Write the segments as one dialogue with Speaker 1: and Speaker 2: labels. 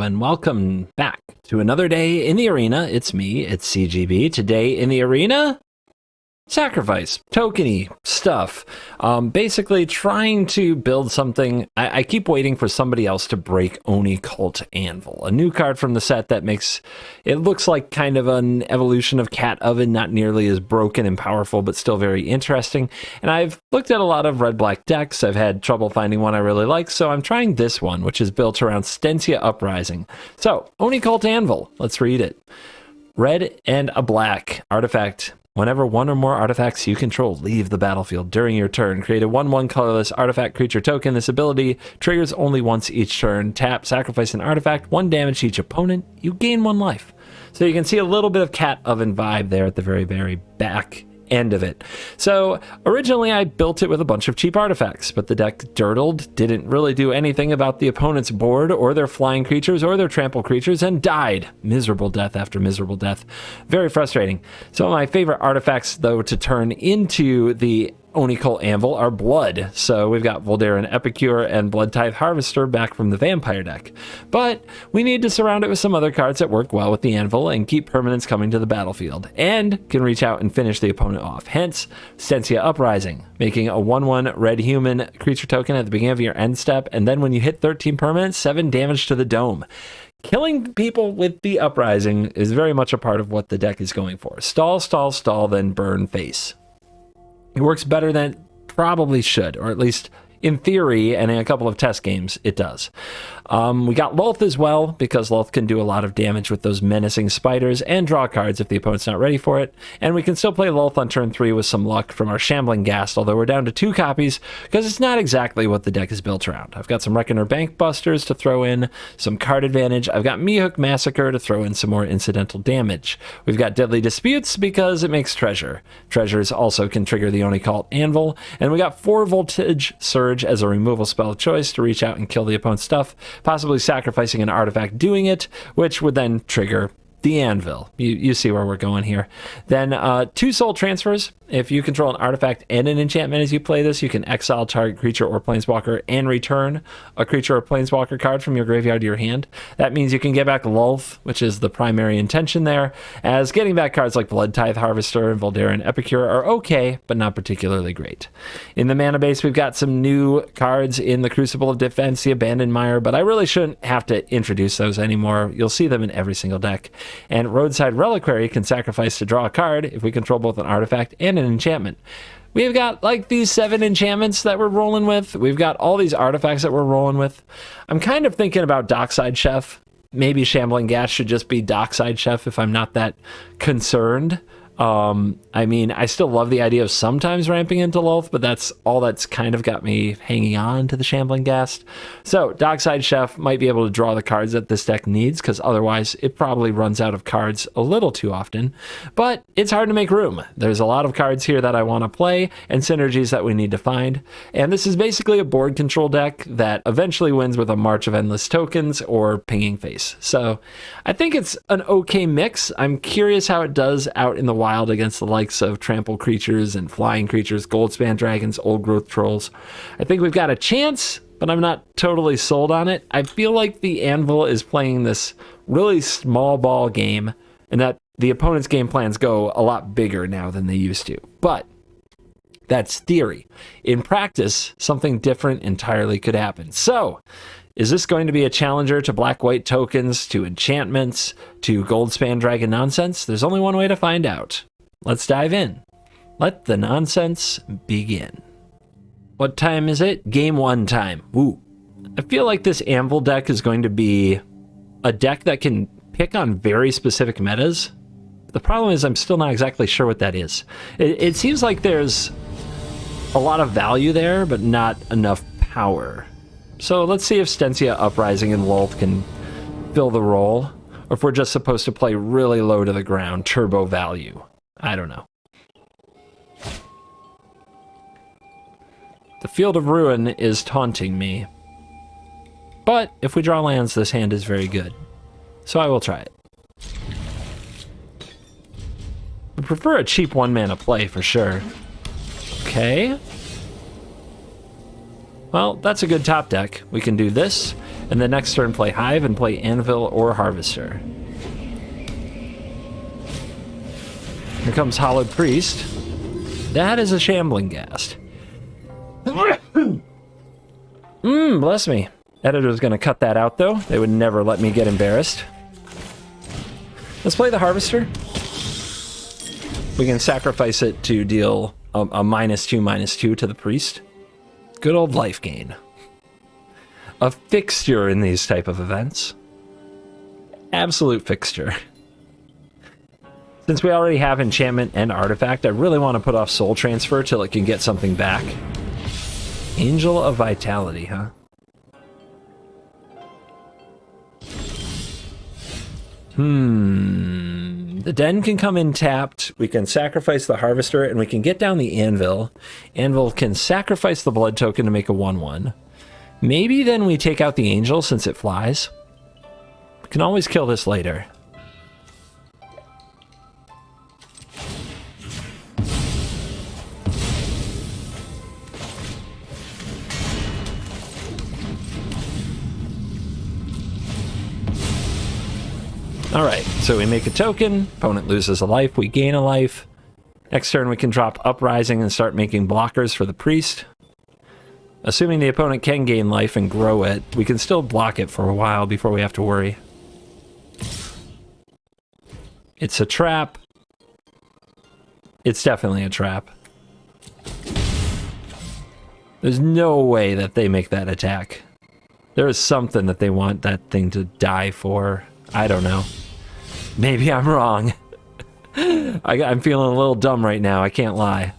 Speaker 1: and welcome back to another day in the arena. It's me, it's CGB. Today in the arena, sacrifice, tokeny stuff. Basically trying to build something. I keep waiting for somebody else to break Oni Cult Anvil, a new card from the set that makes it looks like kind of an evolution of Cat Oven, not nearly as broken and powerful, but still very interesting. And I've looked at a lot of red-black decks. I've had trouble finding one I really like, so I'm trying this one, which is built around Stensia Uprising. So, Oni Cult Anvil, let's read it. Red and a black artifact. Whenever one or more artifacts you control leave the battlefield during your turn, create a 1/1 colorless artifact creature token. This ability triggers only once each turn. Tap, sacrifice an artifact, 1 damage to each opponent. You gain 1 life. So you can see a little bit of Cat Oven vibe there at the very, very back end of it. So originally I built it with a bunch of cheap artifacts, but the deck dirtled, didn't really do anything about the opponent's board or their flying creatures or their trample creatures, and died. Miserable death after miserable death. Very frustrating. Some of my favorite artifacts, though, to turn into the Oni Cult Anvil are blood. So we've got Voldaren Epicure and Blood Tithe Harvester back from the Vampire deck. But we need to surround it with some other cards that work well with the Anvil and keep permanents coming to the battlefield, and can reach out and finish the opponent off. Hence, Stensia Uprising, making a 1/1 red human creature token at the beginning of your end step, and then when you hit 13 permanents, 7 damage to the dome. Killing people with the Uprising is very much a part of what the deck is going for. Stall, stall, stall, then burn face. It works better than it probably should, or at least in theory, and in a couple of test games, it does. We got Lolth as well, because Lolth can do a lot of damage with those menacing spiders and draw cards if the opponent's not ready for it. And we can still play Lolth on turn 3 with some luck from our Shambling Ghast, although we're down to 2 copies, because it's not exactly what the deck is built around. I've got some Reckoner Bank Busters to throw in, some card advantage. I've got Meehook Massacre to throw in some more incidental damage. We've got Deadly Disputes because it makes treasure. Treasures also can trigger the Oni Cult Anvil. And we got 4 Voltage Surge as a removal spell of choice to reach out and kill the opponent's stuff, possibly sacrificing an artifact doing it, which would then trigger the Anvil. You see where we're going here. Then 2 Soul Transfers. If you control an artifact and an enchantment as you play this, you can exile target creature or planeswalker and return a creature or planeswalker card from your graveyard to your hand. That means you can get back Lolth, which is the primary intention there, as getting back cards like Blood Tithe Harvester and Voldaren Epicure are okay, but not particularly great. In the mana base, we've got some new cards in the Crucible of Defense, the Abandoned Mire, but I really shouldn't have to introduce those anymore. You'll see them in every single deck. And Roadside Reliquary can sacrifice to draw a card if we control both an artifact and an enchantment. We've got like these 7 enchantments that we're rolling with. We've got all these artifacts that we're rolling with. I'm kind of thinking about Dockside Chef. Maybe Shambling Ghast should just be Dockside Chef if I'm not that concerned. I mean, I still love the idea of sometimes ramping into Lolth, but that's all that's kind of got me hanging on to the Shambling Ghast. So Dockside Chef might be able to draw the cards that this deck needs, because otherwise it probably runs out of cards a little too often, but it's hard to make room. There's a lot of cards here that I want to play and synergies that we need to find, and this is basically a board control deck that eventually wins with a March of Endless Tokens or Pinging Face. So I think it's an okay mix. I'm curious how it does out in the wild against the likes of trample creatures and flying creatures, Goldspan Dragons, Old Growth Trolls. I think we've got a chance, but I'm not totally sold on it. I feel like the Anvil is playing this really small ball game, and that the opponent's game plans go a lot bigger now than they used to. But that's theory. In practice, something different entirely could happen. So, is this going to be a challenger to black-white tokens, to enchantments, to Goldspan Dragon nonsense? There's only one way to find out. Let's dive in. Let the nonsense begin. What time is it? Game 1 time. Woo. I feel like this Anvil deck is going to be a deck that can pick on very specific metas. The problem is I'm still not exactly sure what that is. It seems like there's a lot of value there, but not enough power. So let's see if Stensia Uprising and Lolth can fill the role, or if we're just supposed to play really low to the ground, turbo value. I don't know. The Field of Ruin is taunting me. But if we draw lands, this hand is very good. So I will try it. I prefer a cheap 1-mana play for sure. Okay. Well, that's a good top deck. We can do this, And the next turn play Hive and play Anvil or Harvester. Here comes Hollowed Priest. That is a Shambling Ghast. Bless me. Editor's gonna cut that out though. They would never let me get embarrassed. Let's play the Harvester. We can sacrifice it to deal a -2/-2 to the Priest. Good old life gain. A fixture in these type of events. Absolute fixture. Since we already have Enchantment and Artifact, I really want to put off Soul Transfer till it can get something back. Angel of Vitality, huh? The Den can come in tapped. We can sacrifice the Harvester, and we can get down the Anvil. Anvil can sacrifice the Blood Token to make a 1/1. Maybe then we take out the Angel since it flies. We can always kill this later. Alright, so we make a token, opponent loses a life, we gain a life. Next turn we can drop Uprising and start making blockers for the Priest. Assuming the opponent can gain life and grow it, we can still block it for a while before we have to worry. It's a trap. It's definitely a trap. There's no way that they make that attack. There is something that they want that thing to die for. I don't know. Maybe I'm wrong. I'm feeling a little dumb right now, I can't lie.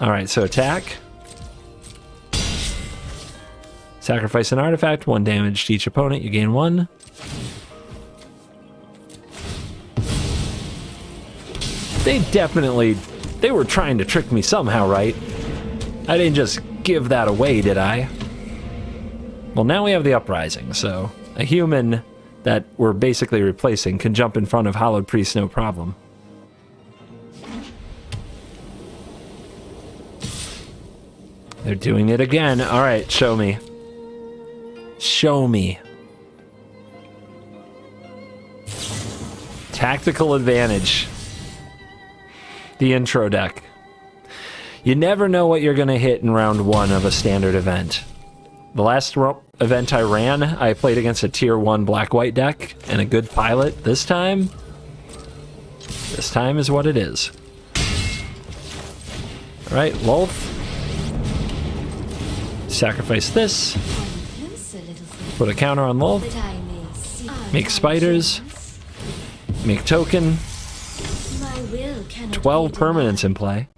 Speaker 1: Alright, so attack. Sacrifice an artifact, 1 damage to each opponent, you gain 1. They were trying to trick me somehow, right? I didn't just give that away, did I? Well, now we have the Uprising, so a human that we're basically replacing can jump in front of Hollowed Priest no problem. They're doing it again. Alright, show me. Show me. Tactical Advantage. The intro deck. You never know what you're going to hit in round 1 of a standard event. The last event I ran, I played against a tier 1 black-white deck and a good pilot. This time is what it is. Alright, Lulth. Sacrifice this. Put a counter on Lulth. Make spiders. Make token. 12 permanents in play.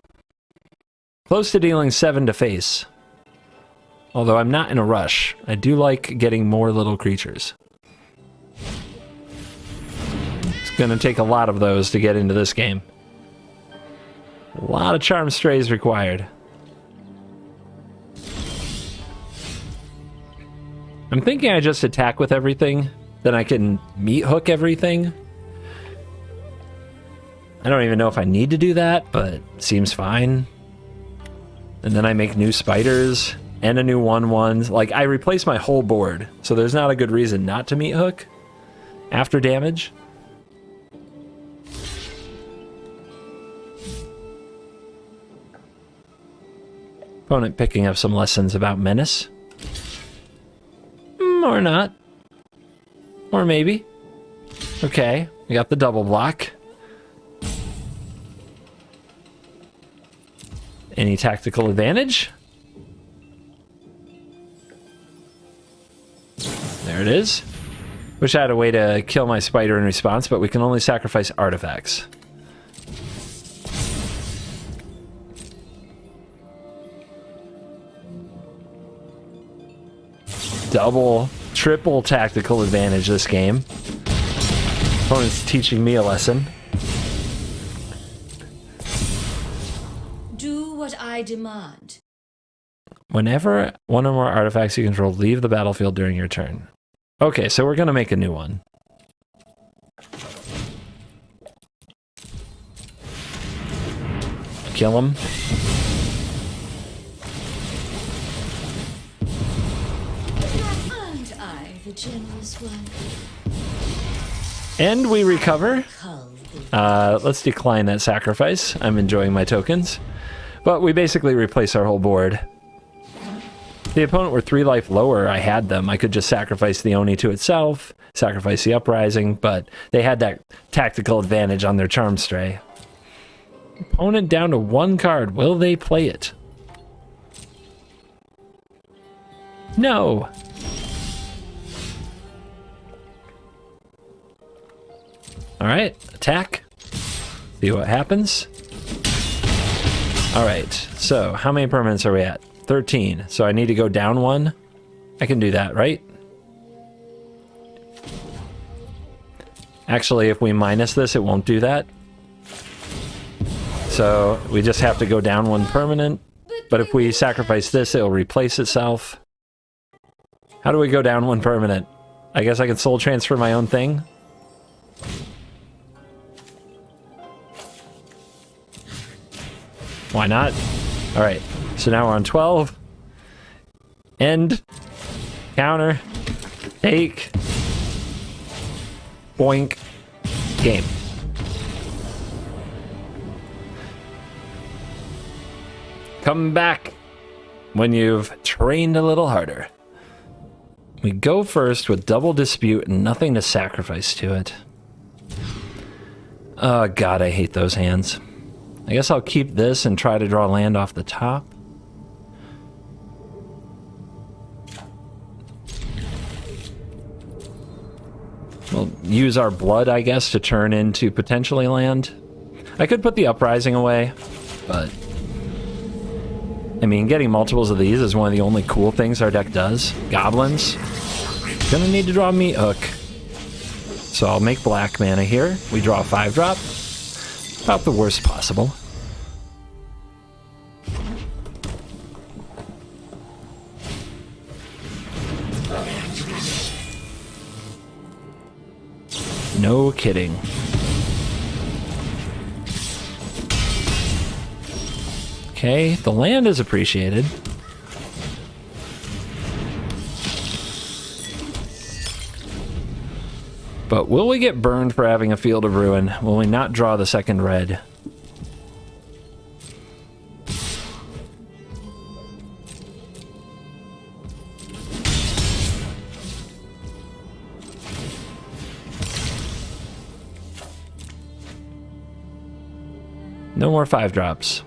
Speaker 1: Close to dealing 7 to face. Although I'm not in a rush. I do like getting more little creatures. It's gonna take a lot of those to get into this game. A lot of Charm Strays required. I'm thinking I just attack with everything, then I can meat hook everything. I don't even know if I need to do that, but it seems fine. And then I make new spiders and a new 1/1. Like, I replace my whole board, so there's not a good reason not to meat hook after damage. Opponent picking up some lessons about Menace. Or not. Or maybe. Okay, we got the double block. Any tactical advantage? There it is. Wish I had a way to kill my spider in response, but we can only sacrifice artifacts. Double, triple tactical advantage this game. Opponent's teaching me a lesson.
Speaker 2: Do what I demand.
Speaker 1: Whenever one or more artifacts you control leave the battlefield during your turn. Okay, so we're gonna make a new one. Kill him.
Speaker 2: And the generous one.
Speaker 1: And we recover.
Speaker 2: Cull
Speaker 1: Let's decline that sacrifice. I'm enjoying my tokens. But we basically replace our whole board. If the opponent were 3 life lower, I had them. I could just sacrifice the Oni to itself, sacrifice the Uprising, but they had that tactical advantage on their Charm Stray. Opponent down to 1 card. Will they play it? No. Alright, attack. See what happens. Alright, so how many permanents are we at? 13. So I need to go down 1. I can do that, right? Actually, if we minus this, it won't do that. So we just have to go down 1 permanent. But if we sacrifice this, it'll replace itself. How do we go down 1 permanent? I guess I can soul transfer my own thing. Why not? Alright, so now we're on 12. End. Counter. Take. Boink. Game. Come back when you've trained a little harder. We go first with double dispute and nothing to sacrifice to it. Oh god, I hate those hands. I guess I'll keep this and try to draw land off the top. We'll use our blood, I guess, to turn into potentially land. I could put the Uprising away, but... I mean, getting multiples of these is one of the only cool things our deck does. Goblins. Gonna need to draw me Ook. So I'll make black mana here. We draw a 5-drop. About the worst possible. No kidding. Okay, the land is appreciated. But will we get burned for having a Field of Ruin? Will we not draw the second red? No more 5-drops.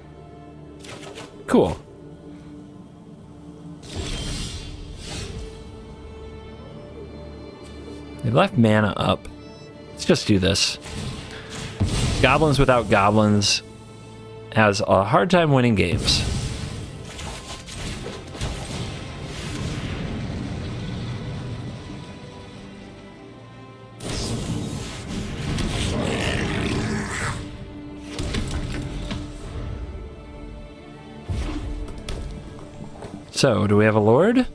Speaker 1: Cool. They left mana up. Let's just do this. Goblins without goblins has a hard time winning games. So, do we have a Lord?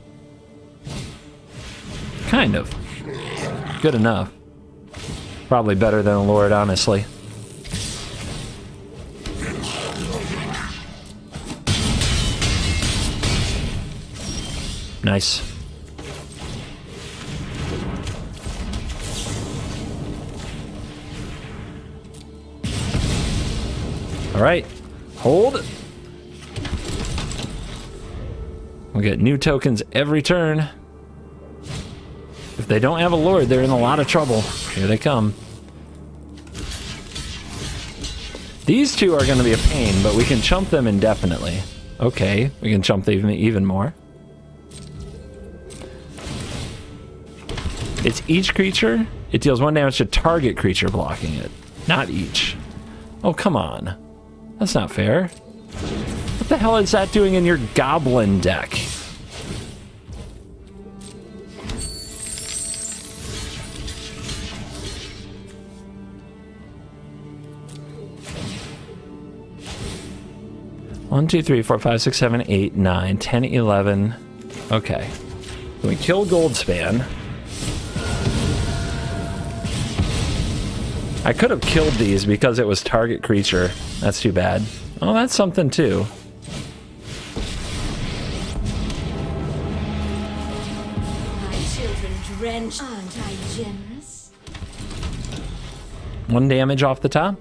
Speaker 1: Kind of. Good enough. Probably better than a Lord, honestly. Nice. All right. Hold. We'll get new tokens every turn. If they don't have a Lord, they're in a lot of trouble. Here they come. These two are going to be a pain, but we can chump them indefinitely. Okay, we can chump them even more. It's each creature. It deals 1 damage to target creature blocking it. Not each. Oh, come on. That's not fair. What the hell is that doing in your goblin deck? One, 2, 3, 4, 5, 6, 7, 8, 9, 10, 11. Okay. We kill Goldspan. I could have killed these because it was target creature. That's too bad. Oh, that's something too.
Speaker 2: My children wrench. Aren't I generous?
Speaker 1: 1 damage off the top.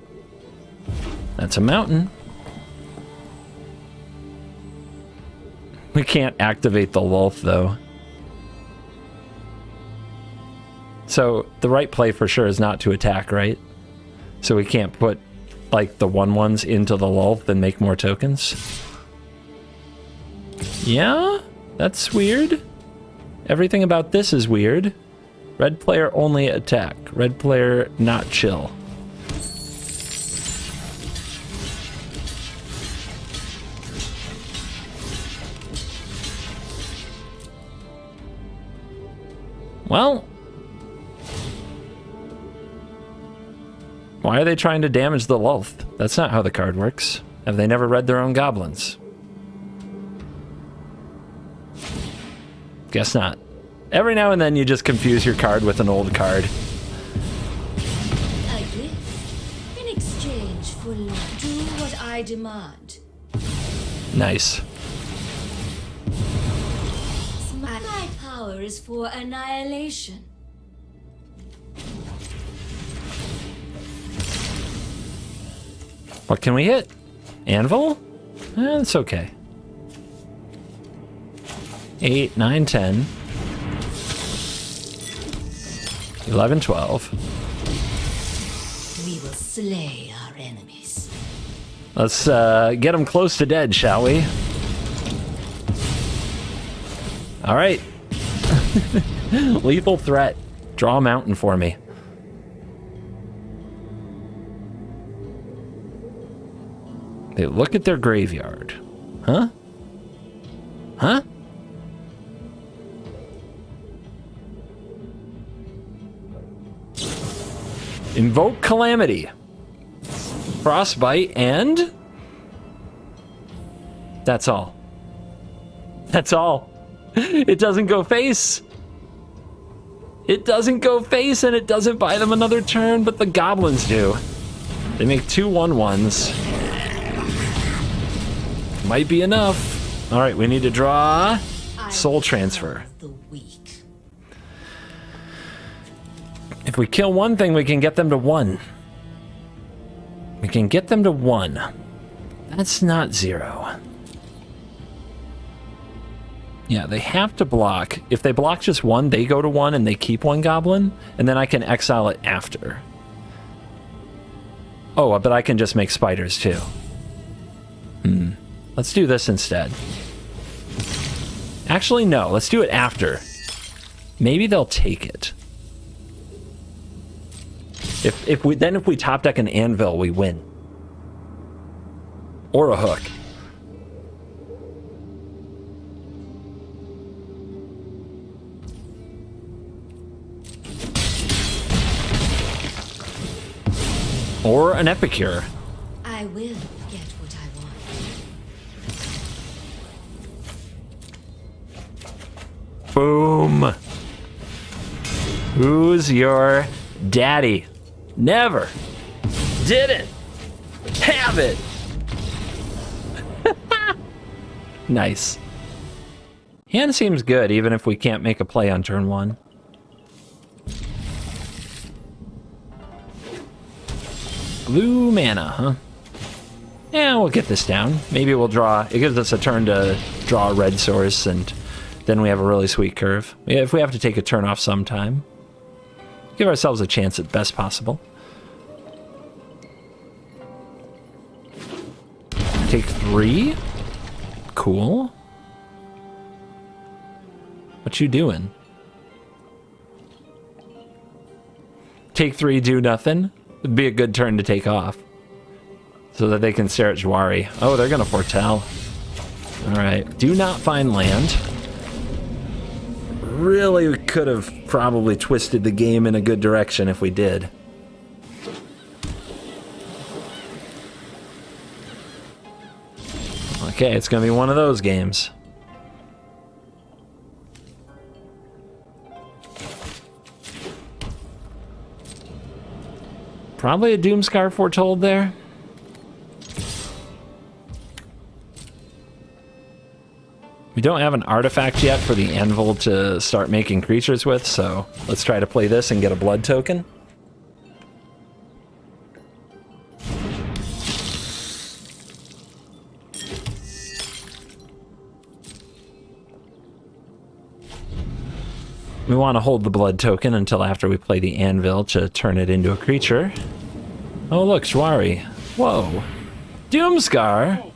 Speaker 1: That's a mountain. We can't activate the Lulth, though. So, the right play for sure is not to attack, right? So we can't put, like, the 1/1s into the Lulth and make more tokens? Yeah? That's weird. Everything about this is weird. Red player only attack. Red player not chill. Well, why are they trying to damage the Lulth? That's not how the card works. Have they never read their own goblins? Guess not. Every now and then you just confuse your card with an old card.
Speaker 2: A gift. In exchange for love. Do what I demand.
Speaker 1: Nice.
Speaker 2: My power is for annihilation.
Speaker 1: What can we hit? Anvil? It's okay. 8, 9, 10. 11, 12.
Speaker 2: We will slay our enemies.
Speaker 1: Let's get them close to dead, shall we? All right. Lethal threat. Draw a mountain for me. They look at their graveyard. Huh? Huh? Invoke Calamity. Frostbite and... That's all. That's all. It doesn't go face. It doesn't go face, and it doesn't buy them another turn, but the goblins do. They make 2 1/1s. Might be enough. All right, we need to draw Soul Transfer.
Speaker 2: The weak.
Speaker 1: If we kill one thing, we can get them to 1. We can get them to 1. That's not 0. Yeah, they have to block. If they block just 1, they go to 1 and they keep 1 goblin, and then I can exile it after. Oh, but I can just make spiders too. Let's do this instead. Actually, no. Let's do it after. Maybe they'll take it. If we top deck an anvil, we win. Or a hook. Or an epicure.
Speaker 2: I will get what I want.
Speaker 1: Boom. Who's your daddy? Never. Didn't. Have it. Nice. Hand seems good, even if we can't make a play on turn 1. Blue mana, huh? Yeah, we'll get this down. Maybe we'll draw. It gives us a turn to draw a red source, and then we have a really sweet curve. Yeah, if we have to take a turn off sometime, give ourselves a chance at best possible. Take 3. Cool. What you doing? Take 3, do nothing. It'd be a good turn to take off. So that they can stare at Jwari. Oh, they're gonna foretell. Alright. Do not find land. Really could have probably twisted the game in a good direction if we did. Okay, it's gonna be one of those games. Probably a Doomscar foretold there. We don't have an artifact yet for the anvil to start making creatures with, so let's try to play this and get a blood token. We want to hold the blood token until after we play the anvil to turn it into a creature. Oh look, Shwari. Whoa. Doomscar!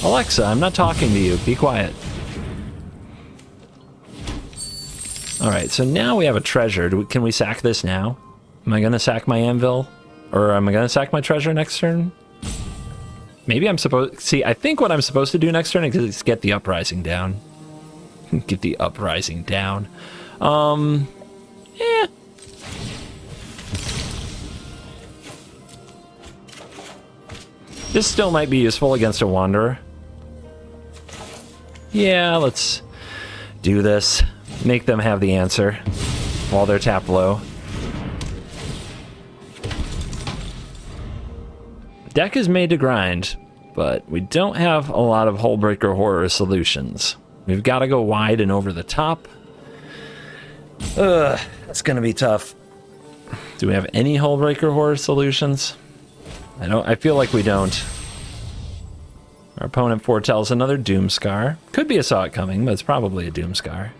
Speaker 1: Alexa, I'm not talking to you. Be quiet. Alright, so now we have a treasure. Can we sack this now? Am I going to sack my anvil? Or am I going to sack my treasure next turn? Maybe I'm supposed... See, I think what I'm supposed to do next turn is get the uprising down. Get the uprising down. Yeah. This still might be useful against a Wanderer. Yeah, let's do this. Make them have the answer while they're tapped low. Deck is made to grind, but we don't have a lot of Hullbreaker Horror solutions. We've got to go wide and over the top. Ugh, that's gonna be tough. Do we have any Hullbreaker Horror solutions? I feel like we don't. Our opponent foretells another Doomscar. Could be a Saw It Coming, but it's probably a Doomscar.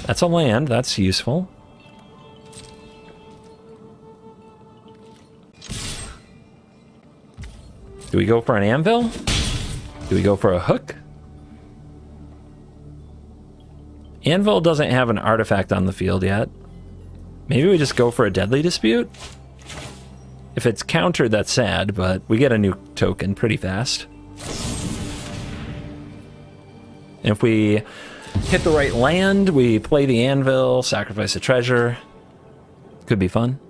Speaker 1: That's a land, that's useful. Do we go for an anvil? Do we go for a hook? Anvil doesn't have an artifact on the field yet. Maybe we just go for a Deadly Dispute? If it's countered, that's sad, but we get a new token pretty fast. And if we hit the right land, we play the anvil, sacrifice a treasure. Could be fun.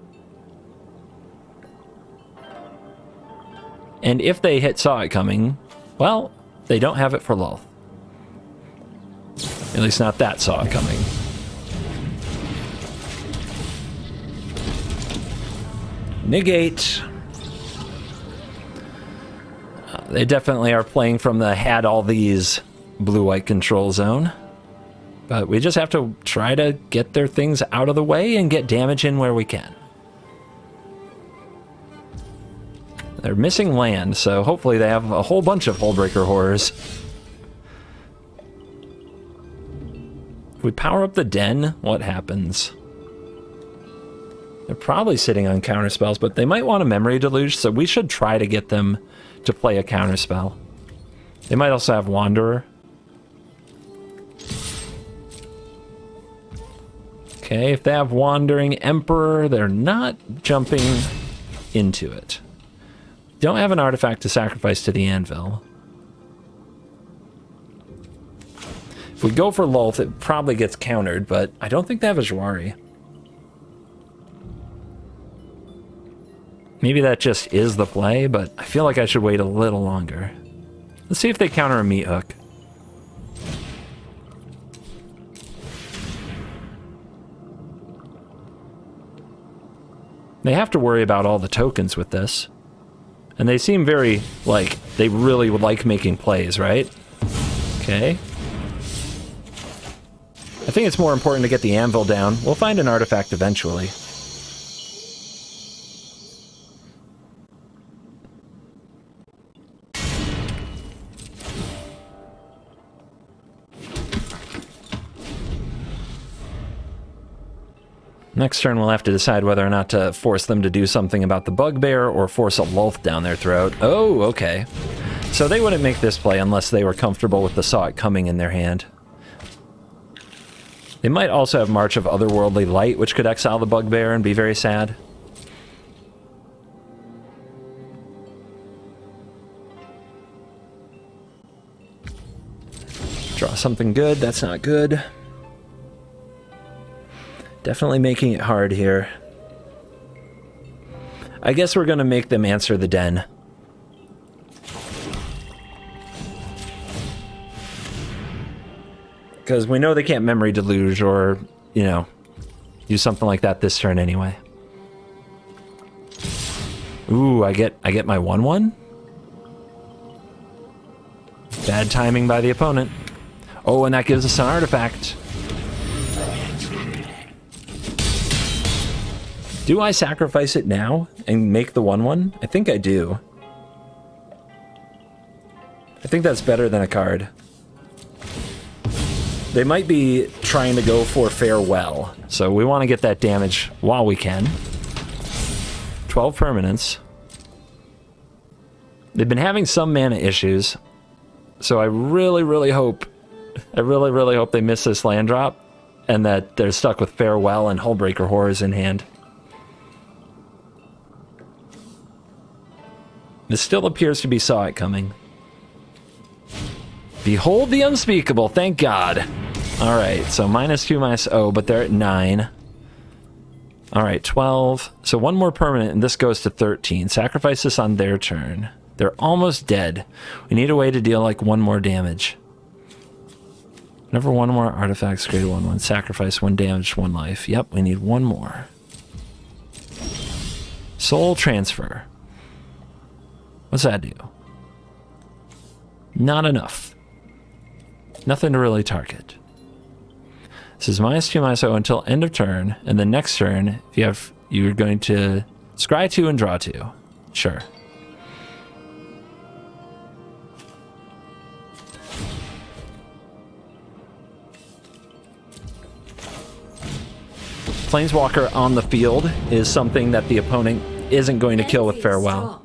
Speaker 1: And if they hit Saw It Coming, well, they don't have it for Lulth. At least not that Saw It Coming. Negate. They definitely are playing from the had all these blue-white control zone. But we just have to try to get their things out of the way and get damage in where we can. They're missing land, so hopefully they have a whole bunch of Hullbreaker Horrors. If we power up the den, what happens? They're probably sitting on counterspells, but they might want a Memory Deluge, so we should try to get them to play a counterspell. They might also have Wanderer. Okay, if they have Wandering Emperor, they're not jumping into it. Don't have an artifact to sacrifice to the anvil. If we go for Lulth, it probably gets countered, but I don't think they have a Jwari. Maybe that just is the play, but I feel like I should wait a little longer. Let's see if they counter a Meat Hook. They have to worry about all the tokens with this. And they seem very, like, they really would like making plays, right? Okay. I think it's more important to get the anvil down. We'll find an artifact eventually. Next turn we'll have to decide whether or not to force them to do something about the bugbear or force a Lulth down their throat. Oh, okay. So they wouldn't make this play unless they were comfortable with the Saw It Coming in their hand. They might also have March of Otherworldly Light, which could exile the bugbear and be very sad. Draw something good, that's not good. Definitely making it hard here. I guess we're gonna make them answer the den. Because we know they can't Memory Deluge or, you know, do something like that this turn anyway. Ooh, I get my 1/1? Bad timing by the opponent. Oh, and that gives us an artifact. Do I sacrifice it now and make the 1/1? I think I do. I think that's better than a card. They might be trying to go for farewell, so we want to get that damage while we can. 12 permanents. They've been having some mana issues, so I really hope they miss this land drop and that they're stuck with farewell and Hullbreaker Horrors in hand. This still appears to be saw it coming. Behold the unspeakable, thank God. Alright, so -2, -0, but they're at 9. Alright, 12. So one more permanent, and this goes to 13. Sacrifice this on their turn. They're almost dead. We need a way to deal like 1 more damage. Whenever 1 more artifacts create a 1/1, sacrifice 1 damage, 1 life. Yep, we need 1 more. Soul Transfer. What's that do? Not enough. Nothing to really target. This is -2, -0 until end of turn, and then next turn, if you're going to scry 2 and draw 2. Sure. Planeswalker on the field is something that the opponent isn't going to kill with farewell.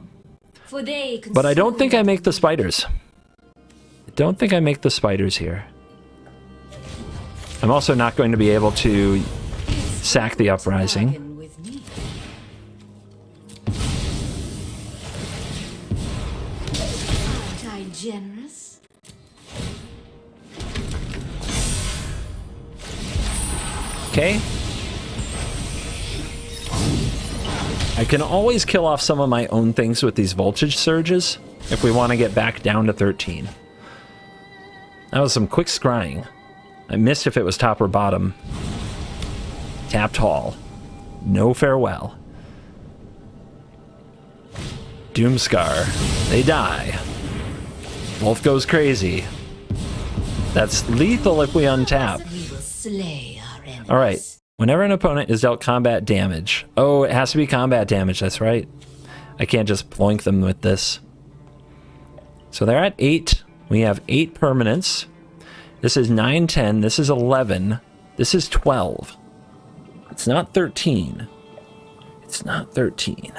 Speaker 1: But I don't think I make the spiders. I don't think I make the spiders here. I'm also not going to be able to sack the Uprising. Okay. I can always kill off some of my own things with these voltage surges if we want to get back down to 13. That was some quick scrying. I missed if it was top or bottom. Tapped Hall. No farewell. Doomscar. They die. Wolf goes crazy. That's lethal if we untap. Alright. Whenever an opponent is dealt combat damage. Oh, it has to be combat damage, that's right. I can't just ploink them with this. So they're at 8. We have 8 permanents. This is 9, 10. This is 11. This is 12. It's not 13. It's not 13.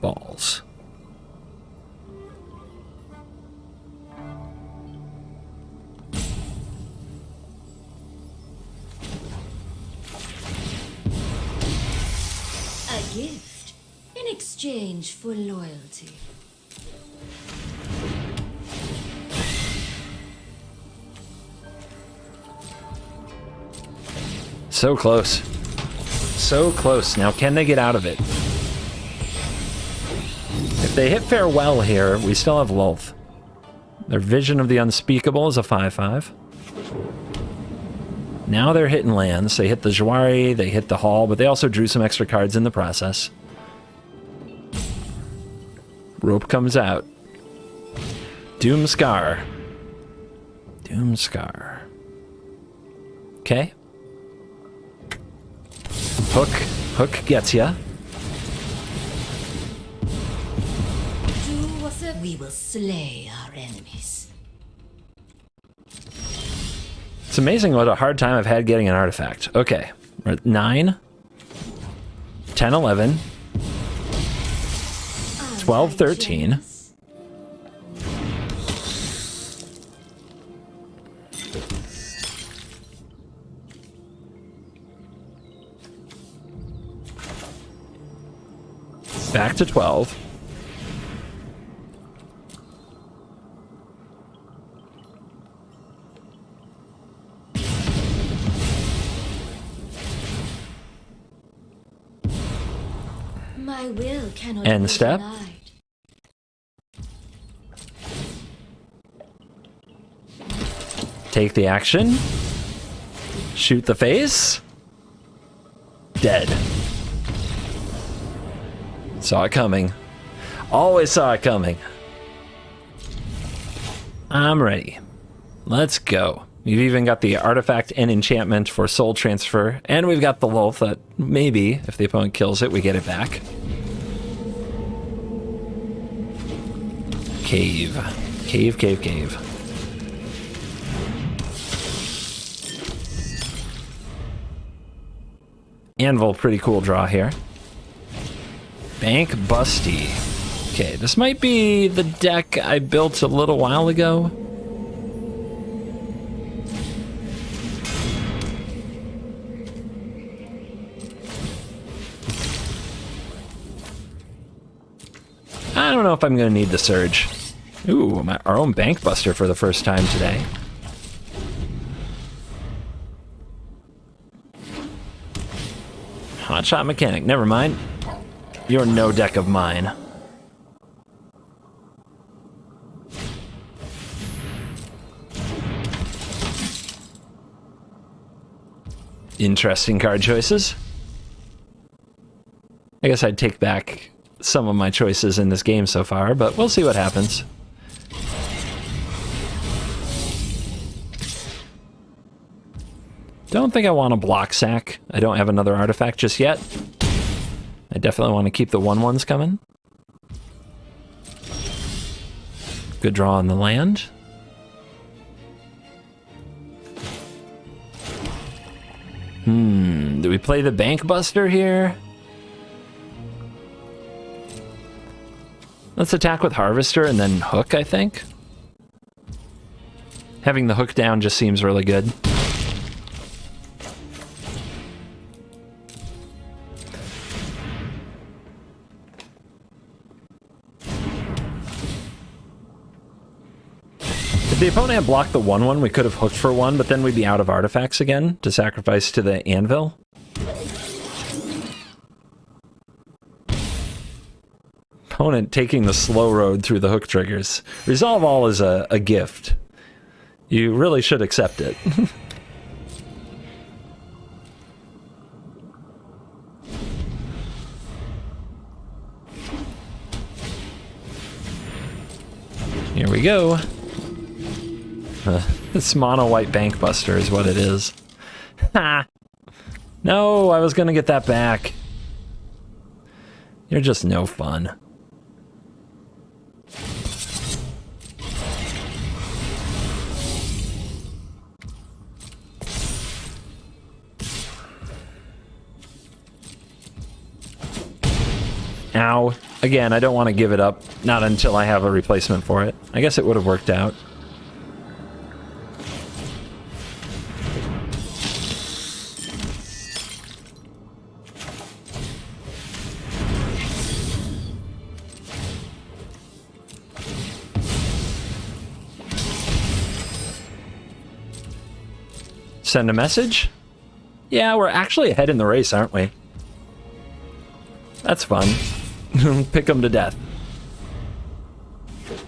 Speaker 1: Balls.
Speaker 2: A gift in exchange for loyalty.
Speaker 1: So close. So close. Now, can they get out of it? If they hit farewell here, we still have Lulth. Their Vision of the Unspeakable is a 5/5. Now they're hitting lands. They hit the Jwari, they hit the Hall, but they also drew some extra cards in the process. Rope comes out. Doomscar. Doomscar. Okay. Hook gets ya.
Speaker 2: We will slay our enemies.
Speaker 1: It's amazing what a hard time I've had getting an artifact. Okay, we're at 9, 10, 11, 12, 13. Back to 12.
Speaker 2: My will cannot
Speaker 1: End
Speaker 2: be
Speaker 1: step.
Speaker 2: denied.
Speaker 1: Take the action. Shoot the face. Dead. Saw it coming. Always saw it coming. I'm ready. Let's go. We've even got the artifact and enchantment for soul transfer, and we've got the Lulth that maybe, if the opponent kills it, we get it back. Cave. Cave, cave, cave. Anvil, pretty cool draw here. Bank Busty. Okay, this might be the deck I built a little while ago. I don't know if I'm going to need the Surge. Ooh, our own Bank Buster for the first time today. Hotshot Mechanic, never mind. You're no deck of mine. Interesting card choices. I guess I'd take back some of my choices in this game so far, but we'll see what happens. Don't think I want to block sack. I don't have another artifact just yet. I definitely want to keep the 1/1s coming. Good draw on the land. Do we play the Bank Buster here? Let's attack with Harvester and then hook, I think. Having the hook down just seems really good. If the opponent had blocked the 1/1, we could have hooked for 1, but then we'd be out of artifacts again to sacrifice to the Anvil. Opponent taking the slow road through the hook triggers. Resolve All is a gift. You really should accept it. Here we go. This mono white Bank Buster is what it is. Ha! No, I was gonna get that back. You're just no fun. Ow. Again, I don't want to give it up. Not until I have a replacement for it. I guess it would have worked out. Send a message? Yeah, we're actually ahead in the race, aren't we? That's fun. Pick them to death.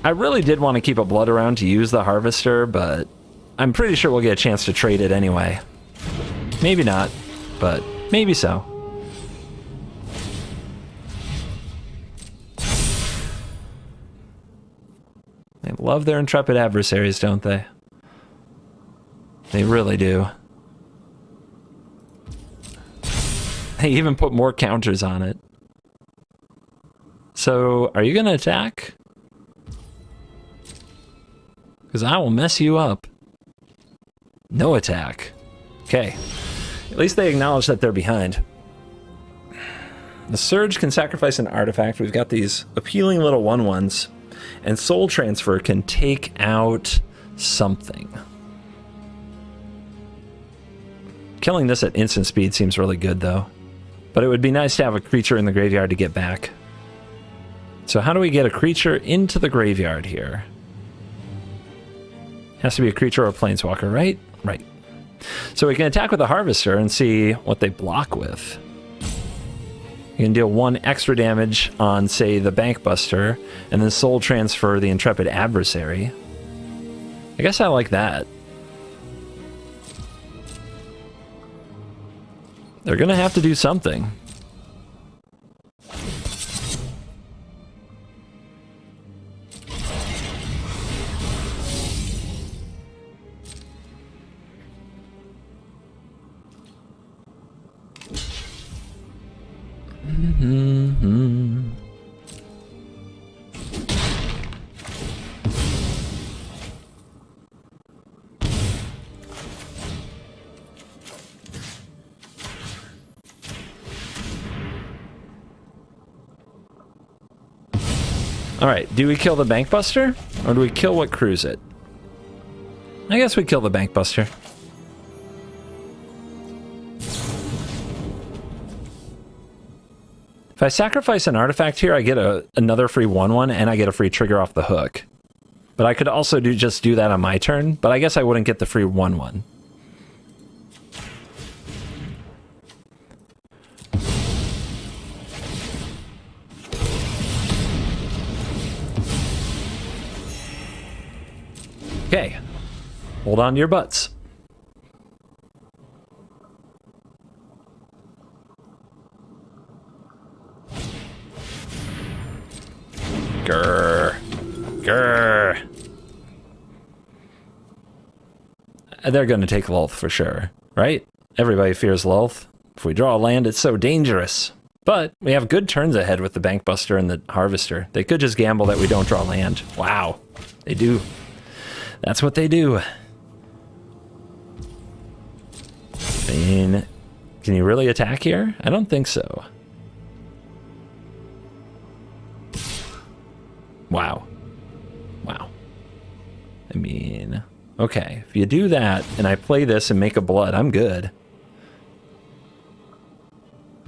Speaker 1: I really did want to keep a blood around to use the Harvester, but I'm pretty sure we'll get a chance to trade it anyway. Maybe not, but maybe so. They love their intrepid adversaries, don't they? They really do. They even put more counters on it. So, are you going to attack? Because I will mess you up. No attack. Okay. At least they acknowledge that they're behind. The Surge can sacrifice an artifact. We've got these appealing little 1/1s. And Soul Transfer can take out something. Killing this at instant speed seems really good, though. But it would be nice to have a creature in the graveyard to get back. So how do we get a creature into the graveyard here? Has to be a creature or a planeswalker, right? Right. So we can attack with the Harvester and see what they block with. You can deal 1 extra damage on, say, the Bank Buster, and then Soul Transfer the Intrepid Adversary. I guess I like that. They're gonna have to do something. All right, do we kill the Bank Buster, or do we kill what crews it? I guess we kill the Bank Buster. If I sacrifice an artifact here, I get another free 1/1, and I get a free trigger off the hook. But I could also just do that on my turn, but I guess I wouldn't get the free 1/1. Okay, hold on to your butts. Grrr. Grrr. They're going to take Lulth for sure, right? Everybody fears Lulth. If we draw a land, it's so dangerous. But we have good turns ahead with the Bank Buster and the Harvester. They could just gamble that we don't draw land. Wow, they do. That's what they do. I mean, can you really attack here? I don't think so. Wow. Wow. I mean, okay, if you do that and I play this and make a blood, I'm good.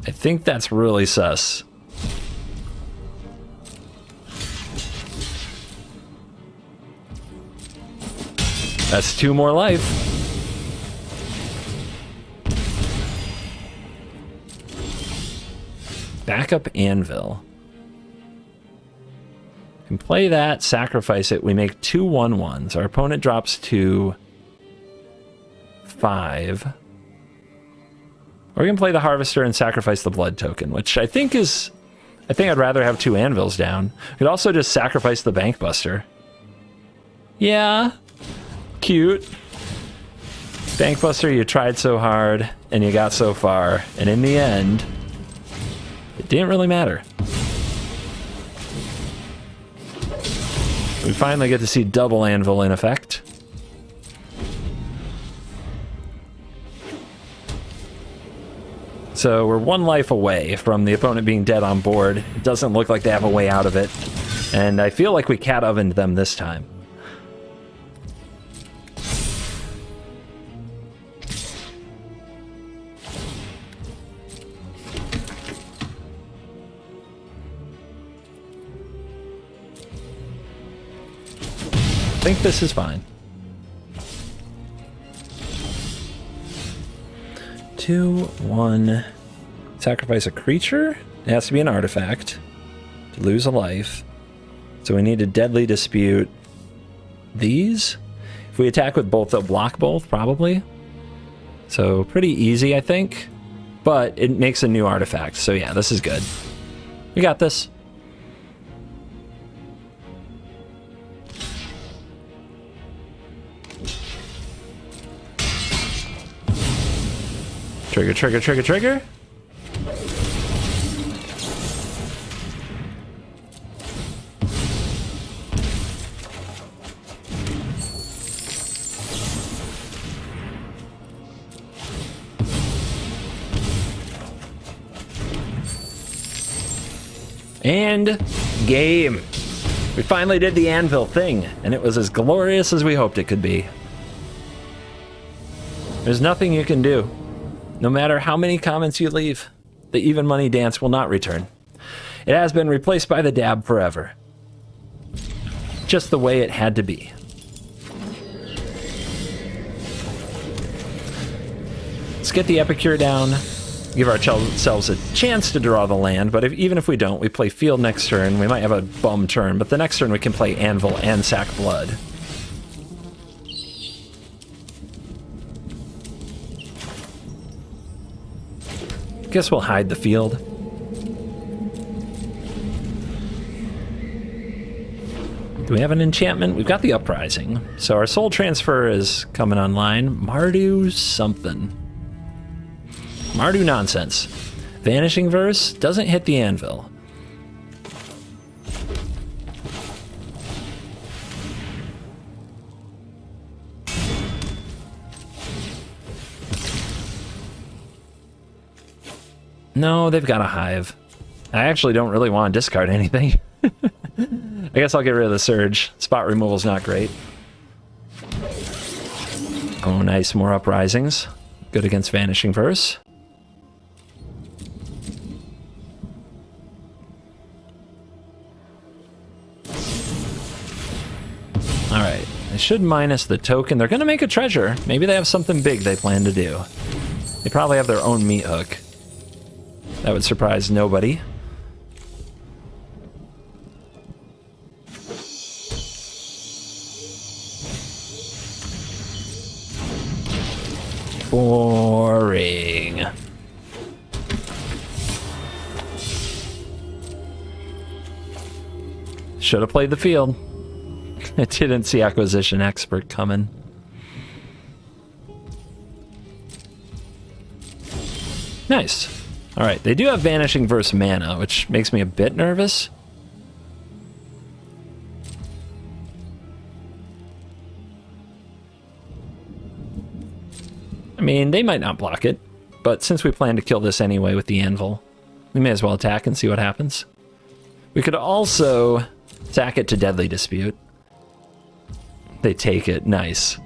Speaker 1: I think that's really sus. That's 2 more life. Backup Anvil. Can play that, sacrifice it. We make 2 1/1s. Our opponent drops to 5. Or we can play the Harvester and sacrifice the blood token, which I think is... I think I'd rather have 2 anvils down. We could also just sacrifice the Bank Buster. Yeah. Cute. Bank Buster, you tried so hard, and you got so far. And in the end, it didn't really matter. We finally get to see double anvil in effect. So we're 1 life away from the opponent being dead on board. It doesn't look like they have a way out of it. And I feel like we cat ovened them this time. I think this is fine. 2, 1. Sacrifice a creature. It has to be an artifact to lose a life. So we need to deadly dispute these. If we attack with both, they'll block both, probably. So pretty easy, I think. But it makes a new artifact. So yeah, this is good. We got this. Trigger, trigger, trigger, trigger. And game. We finally did the anvil thing, and it was as glorious as we hoped it could be. There's nothing you can do. No matter how many comments you leave, the even money dance will not return. It has been replaced by the dab forever. Just the way it had to be. Let's get the Epicure down, give ourselves a chance to draw the land, but even if we don't, we play field next turn. We might have a bum turn, but the next turn we can play anvil and sack blood. Guess we'll hide the field. Do we have an enchantment? We've got the Uprising. So our soul transfer is coming online. Mardu something. Mardu nonsense. Vanishing Verse doesn't hit the anvil. No, they've got a Hive. I actually don't really want to discard anything. I guess I'll get rid of the Surge. Spot removal's not great. Oh, nice. More Uprisings. Good against Vanishing Verse. Alright. They should minus the token. They're going to make a treasure. Maybe they have something big they plan to do. They probably have their own meat hook. That would surprise nobody. Boring. Should have played the field. I didn't see Acquisition Expert coming. Nice. Alright, they do have Vanishing Verse mana, which makes me a bit nervous. I mean, they might not block it, but since we plan to kill this anyway with the Anvil, we may as well attack and see what happens. We could also attack it to Deadly Dispute. They take it. Nice.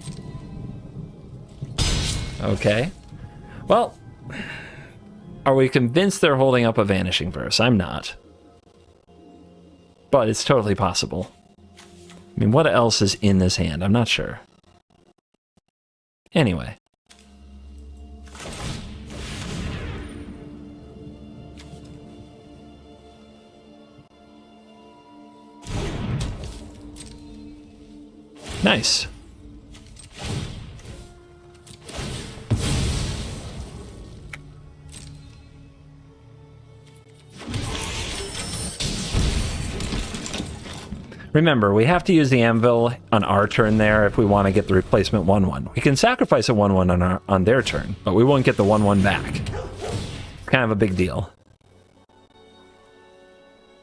Speaker 1: Okay. Well, are we convinced they're holding up a Vanishing Verse? I'm not. But it's totally possible. I mean, what else is in this hand? I'm not sure. Anyway. Nice. Remember, we have to use the Anvil on our turn there if we want to get the replacement 1/1. We can sacrifice a 1/1 on their turn, but we won't get the 1/1 back. Kind of a big deal.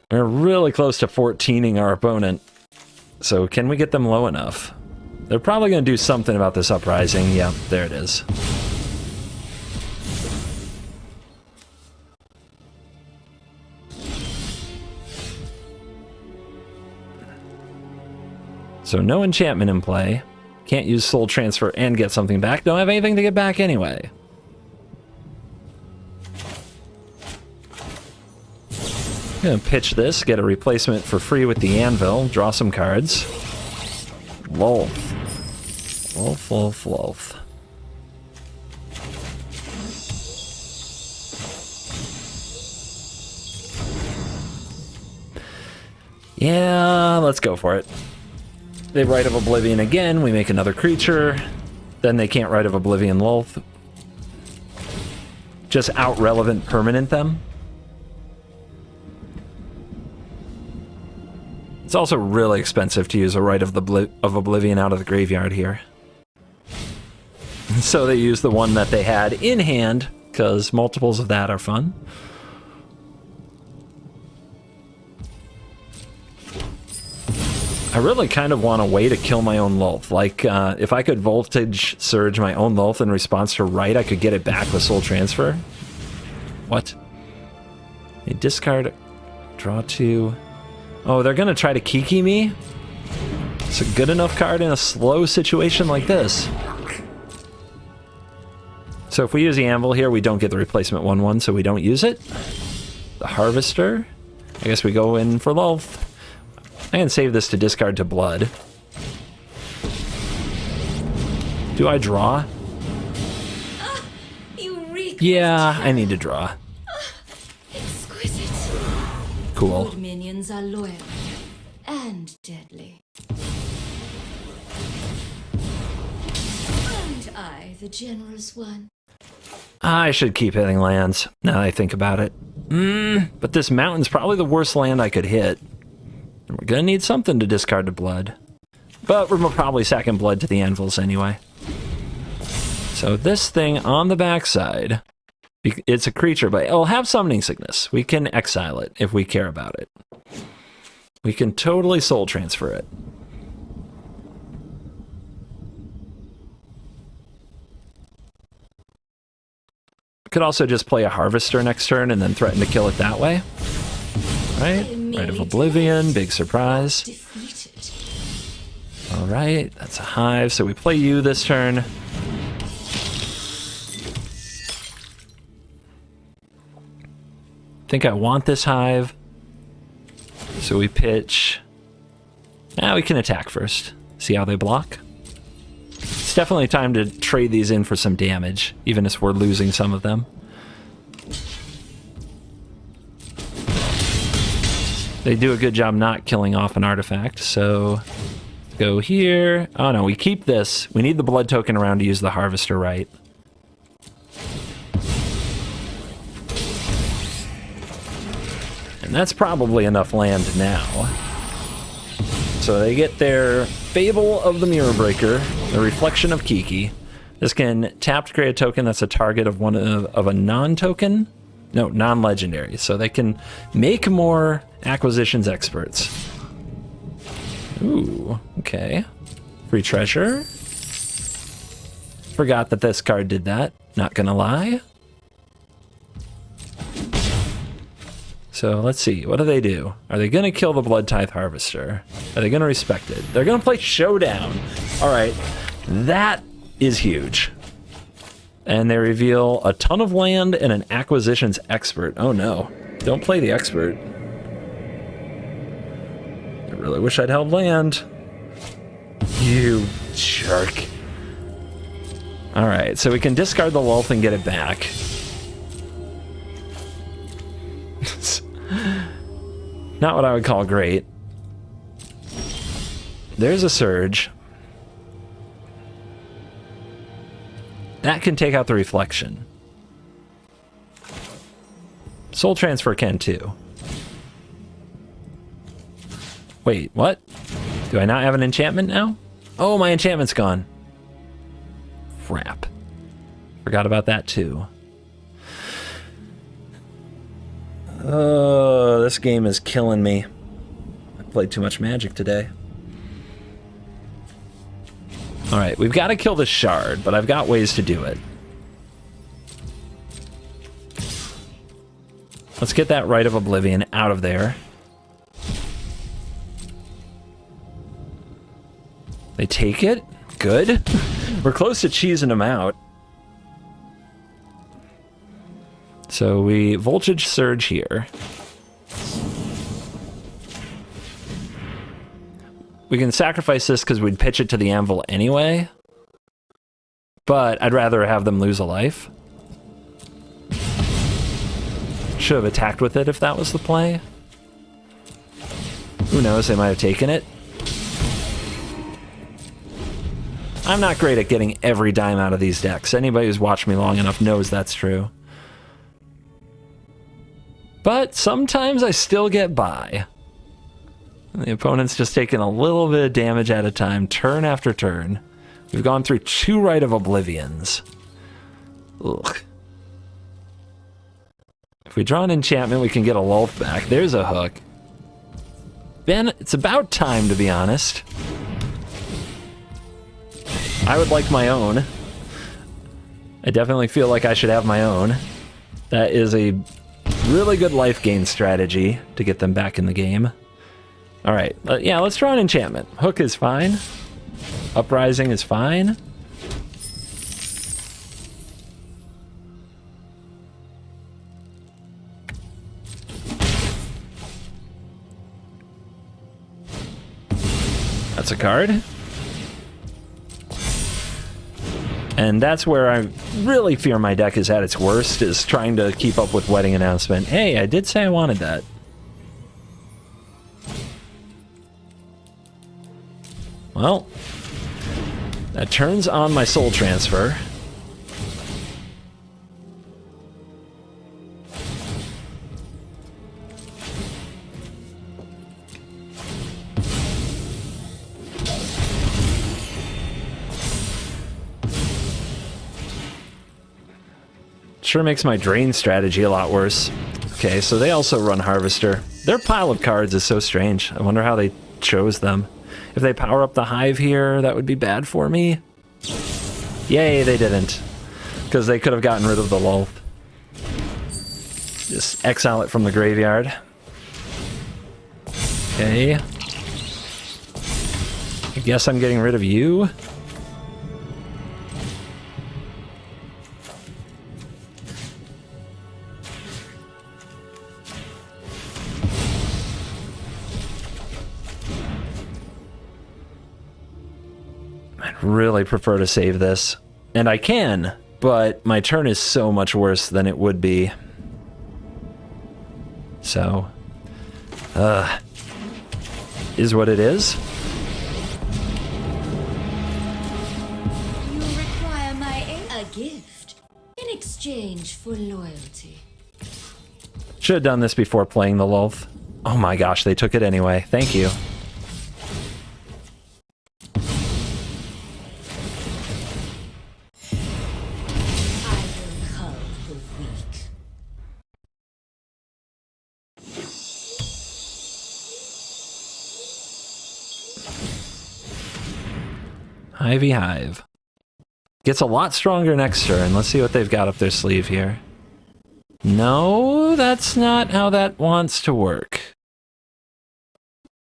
Speaker 1: We're really close to 14ing our opponent. So can we get them low enough? They're probably going to do something about this Uprising. Yeah, there it is. So no enchantment in play. Can't use Soul Transfer and get something back. Don't have anything to get back anyway. I'm going to pitch this, get a replacement for free with the Anvil, draw some cards. Lolth. Lolth, lolth, lolth. Yeah, let's go for it. They Rite of Oblivion again, we make another creature. Then they can't Rite of Oblivion Lolth. Just out-relevant permanent them. It's also really expensive to use a Rite of Oblivion out of the graveyard here. So they use the one that they had in hand, because multiples of that are fun. I really kind of want a way to kill my own Lolth. Like, if I could Voltage Surge my own Lolth in response to Rite, I could get it back with Soul Transfer. What? A discard, draw 2... Oh, they're gonna try to Kiki me? It's a good enough card in a slow situation like this. So if we use the Anvil here, we don't get the replacement 1/1, so we don't use it. The Harvester. I guess we go in for Lolth. I can save this to discard to Blood. Do I draw? Yeah, I need to draw. Cool.
Speaker 2: Good minions are loyal and deadly. And I, the generous one.
Speaker 1: I should keep hitting lands, now that I think about it. But this mountain's probably the worst land I could hit. And we're gonna need something to discard to Blood. But we're probably sacking Blood to the Anvils anyway. So this thing on the backside... It's a creature, but it'll have Summoning Sickness. We can exile it if we care about it. We can totally Soul Transfer it. Could also just play a Harvester next turn and then threaten to kill it that way. Right? Rite of Oblivion, big surprise.
Speaker 2: Defeated.
Speaker 1: Alright, that's a hive, so we play you this turn. Think I want this hive. So we pitch. Now we can attack first. See how they block? It's definitely time to trade these in for some damage, even if we're losing some of them. They do a good job not killing off an artifact, so go here. Oh no, we keep this. We need the blood token around to use the harvester right. And that's probably enough land now. So they get their Fable of the Mirror Breaker, the Reflection of Kiki. This can tap to create a token that's a target of one of a non-token? No, non-legendary. So they can make more acquisitions experts. Ooh, okay. Free treasure. Forgot that this card did that, not gonna lie. So let's see, what do they do? Are they gonna kill the Blood Tithe Harvester? Are they gonna respect it? They're gonna play Showdown. All right, that is huge. And they reveal a ton of land and an acquisitions expert. Oh no, don't play the expert. I really wish I'd held land. You jerk. All right, so we can discard the Lulth and get it back. Not what I would call great. There's a Surge. That can take out the Reflection. Soul Transfer can too. Wait, what? Do I not have an enchantment now? Oh, my enchantment's gone. Crap. Forgot about that too. Oh, this game is killing me. I played too much Magic today. Alright, we've got to kill the Shard, but I've got ways to do it. Let's get that Rite of Oblivion out of there. They take it? Good. We're close to cheesing them out. So we Voltage Surge here. We can sacrifice this because we'd pitch it to the Anvil anyway. But I'd rather have them lose a life. Should have attacked with it if that was the play. Who knows, they might have taken it. I'm not great at getting every dime out of these decks. Anybody who's watched me long enough knows that's true. But sometimes I still get by. And the opponent's just taking a little bit of damage at a time, turn after turn. We've gone through 2 Rite of Oblivions. Ugh. If we draw an enchantment, we can get a Lulth back. There's a hook. Ben, it's about time, to be honest. I would like my own. I definitely feel like I should have my own. That is a really good life gain strategy to get them back in the game. Alright, yeah, let's draw an enchantment. Hook is fine. Uprising is fine. That's a card. And that's where I really fear my deck is at its worst, is trying to keep up with Wedding Announcement. Hey, I did say I wanted that. Well, that turns on my Soul Transfer. Sure makes my drain strategy a lot worse. Okay, so they also run Harvester. Their pile of cards is so strange. I wonder how they chose them. If they power up the Hive here, that would be bad for me. Yay, they didn't. Because they could have gotten rid of the Lulth. Just exile it from the graveyard. Okay. I guess I'm getting rid of you. I'd really prefer to save this. And I can, but my turn is so much worse than it would be. So, is what it is.
Speaker 2: You require my aid? A gift in exchange for loyalty.
Speaker 1: Should have done this before playing the Lulth. Oh my gosh, they took it anyway. Thank you.
Speaker 2: I will cull the weak.
Speaker 1: Hivey Hive. Gets a lot stronger next turn. Let's see what they've got up their sleeve here. No, that's not how that wants to work.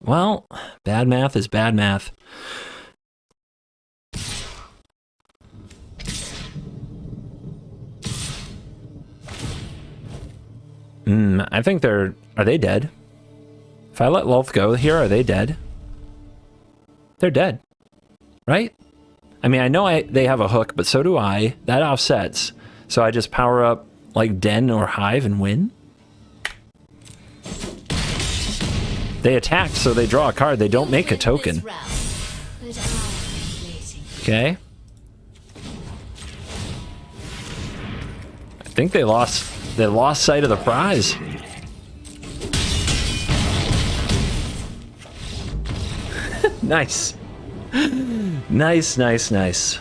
Speaker 1: Well, bad math is bad math. I think they're... Are they dead? If I let Lulth go here, are they dead? They're dead. Right? I mean, I know they have a hook, but so do I. That offsets. So I just power up like Den or Hive and win? They attack, so they draw a card. They don't make a token. Okay. I think they lost sight of the prize. Nice. Nice.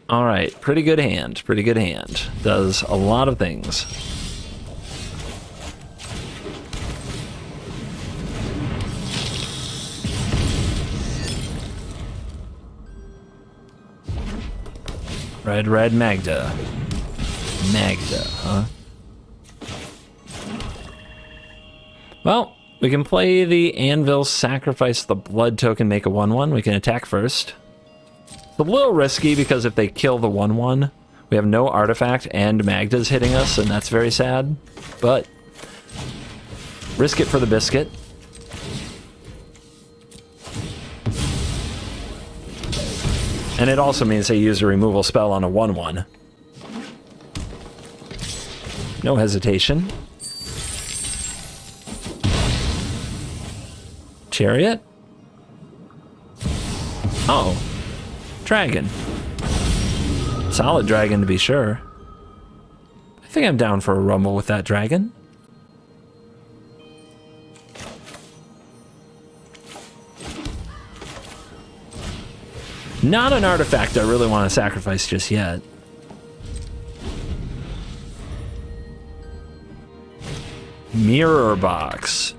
Speaker 1: All right, pretty good hand. Does a lot of things. Red Magda. Huh? Well, we can play the Anvil, sacrifice the blood token, make a 1/1. We can attack first. It's a little risky because if they kill the 1/1, we have no artifact and Magda's hitting us, and that's very sad. But risk it for the biscuit. And it also means they use a removal spell on a 1/1. No hesitation. Chariot? Oh. Dragon. Solid dragon to be sure. I think I'm down for a rumble with that dragon. Not an artifact I really want to sacrifice just yet. Mirror box.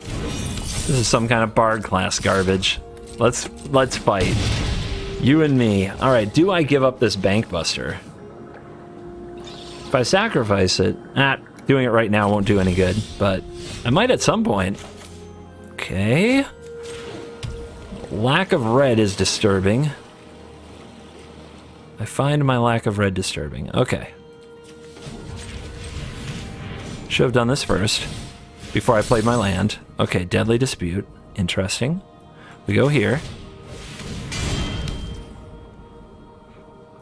Speaker 1: This is some kind of bard class garbage. Let's fight. You and me. All right, do I give up this bank buster? If I sacrifice it, doing it right now won't do any good, but I might at some point. Okay. Lack of red is disturbing. I find my lack of red disturbing. Okay. Should have done this first, before I played my land. Okay, Deadly Dispute. Interesting. We go here.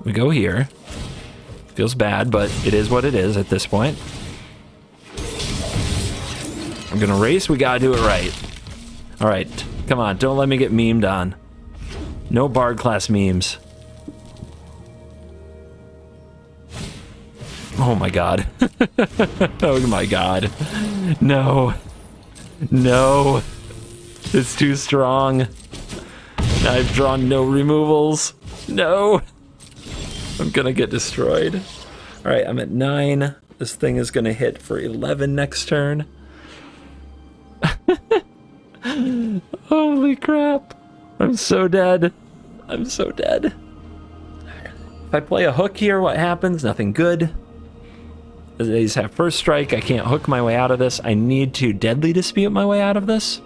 Speaker 1: We go here. Feels bad, but it is what it is at this point. I'm gonna race. We gotta do it right. All right. Come on. Don't let me get memed on. No bard class memes. Oh my god. Oh my god. No. No. It's too strong. I've drawn no removals. No. I'm gonna get destroyed. Alright, I'm at 9. This thing is gonna hit for 11 next turn. Holy crap. I'm so dead. I'm so dead. If I play a hook here, what happens? Nothing good. These have first strike. I can't hook my way out of this. I need to deadly dispute my way out of this.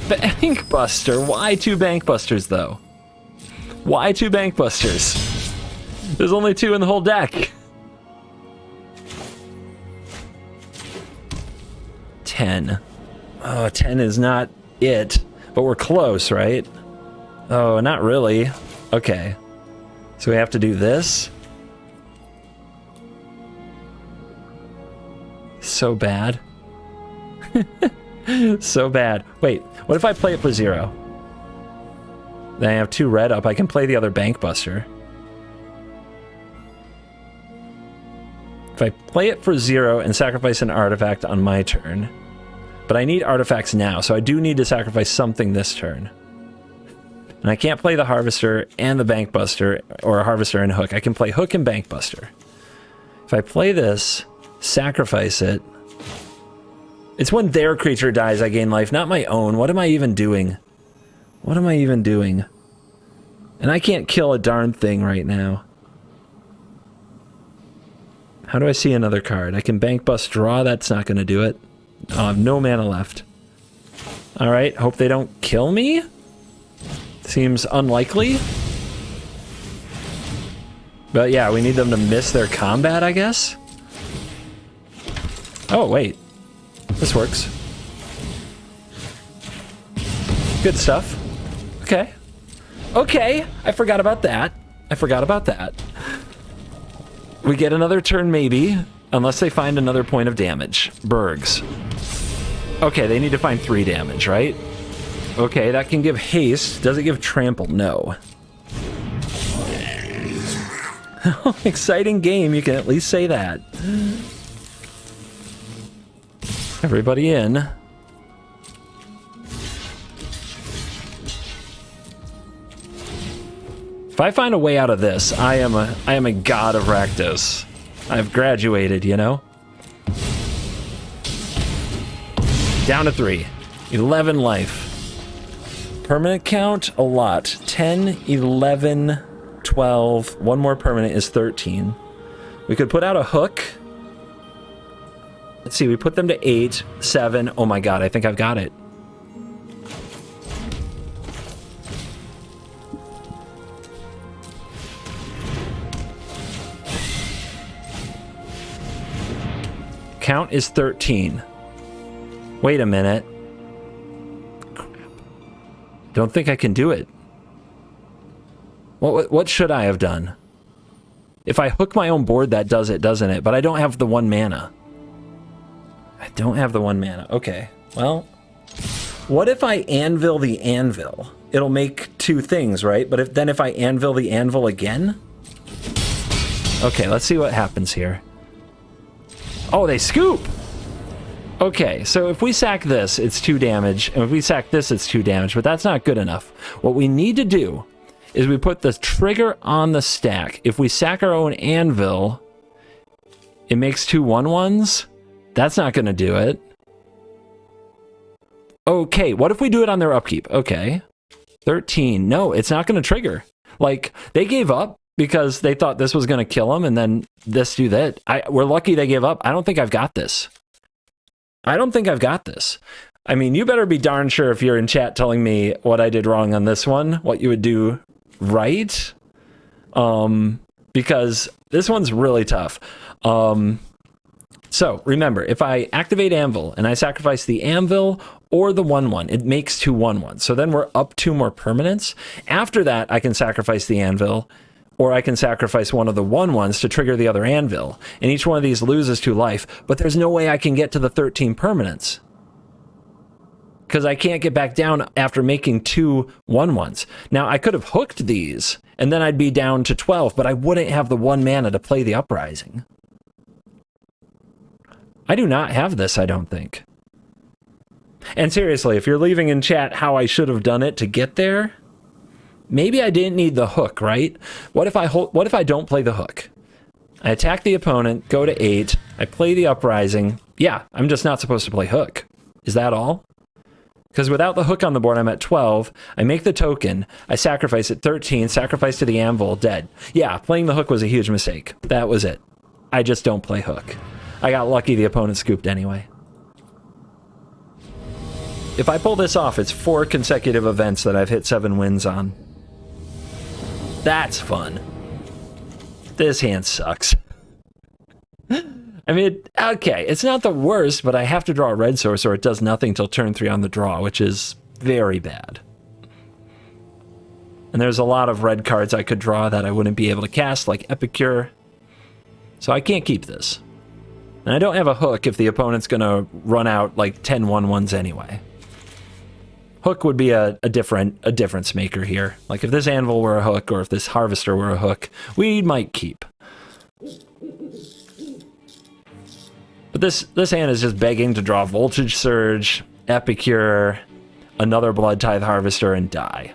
Speaker 1: Bankbuster? Why two Bankbusters, though? Why two Bankbusters? There's only two in the whole deck. 10. Oh, 10 is not it, but we're close, right? Oh, not really. Okay. So we have to do this? So bad. So bad. Wait, what if I play it for 0? Then I have 2 red up. I can play the other Bankbuster. If I play it for 0 and sacrifice an artifact on my turn, but I need artifacts now, so I do need to sacrifice something this turn. And I can't play the Harvester and the Bankbuster, or a Harvester and Hook. I can play Hook and Bankbuster. If I play this, sacrifice it, it's when their creature dies I gain life, not my own. What am I even doing? What am I even doing? And I can't kill a darn thing right now. How do I see another card? I can Bankbust draw, that's not going to do it. Oh, I have no mana left. Alright, hope they don't kill me? Seems unlikely. But yeah, we need them to miss their combat, I guess? Oh, wait. This works. Good stuff. Okay. Okay, I forgot about that. I forgot about that. We get another turn maybe, unless they find another point of damage. Bergs. Okay, they need to find 3 damage, right? Okay, that can give haste. Does it give trample? No. Exciting game, you can at least say that. Everybody in. If I find a way out of this, I am a god of Rakdos. I've graduated, you know? Down to 3. 11 life. Permanent count, a lot. 10, 11, 12. One more permanent is 13. We could put out a hook. Let's see, we put them to 8, 7. Oh my god, I think I've got it. Count is 13. Wait a minute. Crap. Don't think I can do it. What should I have done? If I hook my own board, that does it, doesn't it? But I don't have the 1 mana. I don't have the 1 mana. Okay, well, what if I anvil the anvil? It'll make 2 things, right? But if I anvil the anvil again? Okay, let's see what happens here. Oh, they scoop! Okay, so if we sack this, it's 2 damage, and if we sack this, it's 2 damage, but that's not good enough. What we need to do is we put the trigger on the stack. If we sack our own anvil, it makes 2 1/1s. That's not going to do it. Okay, what if we do it on their upkeep? Okay. 13. No, it's not going to trigger. Like, they gave up because they thought this was going to kill them, and then this do that. We're lucky they gave up. I don't think I've got this. I don't think I've got this. I mean, you better be darn sure if you're in chat telling me what I did wrong on this one, what you would do right. Because this one's really tough. So remember, if I activate Anvil and I sacrifice the Anvil or the 1/1, it makes 2 1/1s. So then we're up 2 more permanents. After that, I can sacrifice the Anvil, or I can sacrifice one of the 1/1s to trigger the other Anvil. And each one of these loses 2 life, but there's no way I can get to the 13 permanents. Because I can't get back down after making 2 1/1s. Now, I could have hooked these, and then I'd be down to 12, but I wouldn't have the 1 mana to play the Uprising. I do not have this, I don't think. And seriously, if you're leaving in chat how I should have done it to get there, maybe I didn't need the hook, right? What if I don't play the hook? I attack the opponent, go to 8, I play the Uprising. Yeah, I'm just not supposed to play Hook. Is that all? Because without the Hook on the board, I'm at 12. I make the token. I sacrifice at 13. Sacrifice to the Anvil. Dead. Yeah, playing the Hook was a huge mistake. That was it. I just don't play Hook. I got lucky the opponent scooped anyway. If I pull this off, it's 4 consecutive events that I've hit 7 wins on. That's fun. This hand sucks. I mean, okay, it's not the worst, but I have to draw a red source or it does nothing till turn 3 on the draw, which is very bad. And there's a lot of red cards I could draw that I wouldn't be able to cast, like Epicure. So I can't keep this. And I don't have a Hook if the opponent's going to run out like 10 1/1s anyway. Hook would be a difference maker here. Like if this Anvil were a Hook or if this Harvester were a Hook, we might keep. But this hand is just begging to draw Voltage Surge, Epicure, another Blood Tithe Harvester, and die.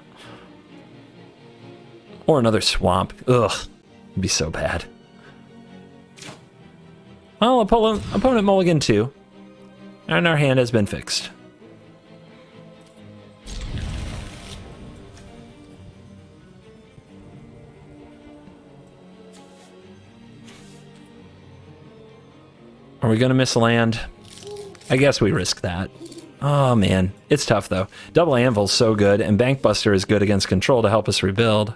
Speaker 1: Or another Swamp. Ugh, it'd be so bad. Well, opponent mulligan 2, and our hand has been fixed. Are we going to miss land? I guess we risk that. Oh, man. It's tough, though. Double Anvil's so good, and Bankbuster is good against control to help us rebuild.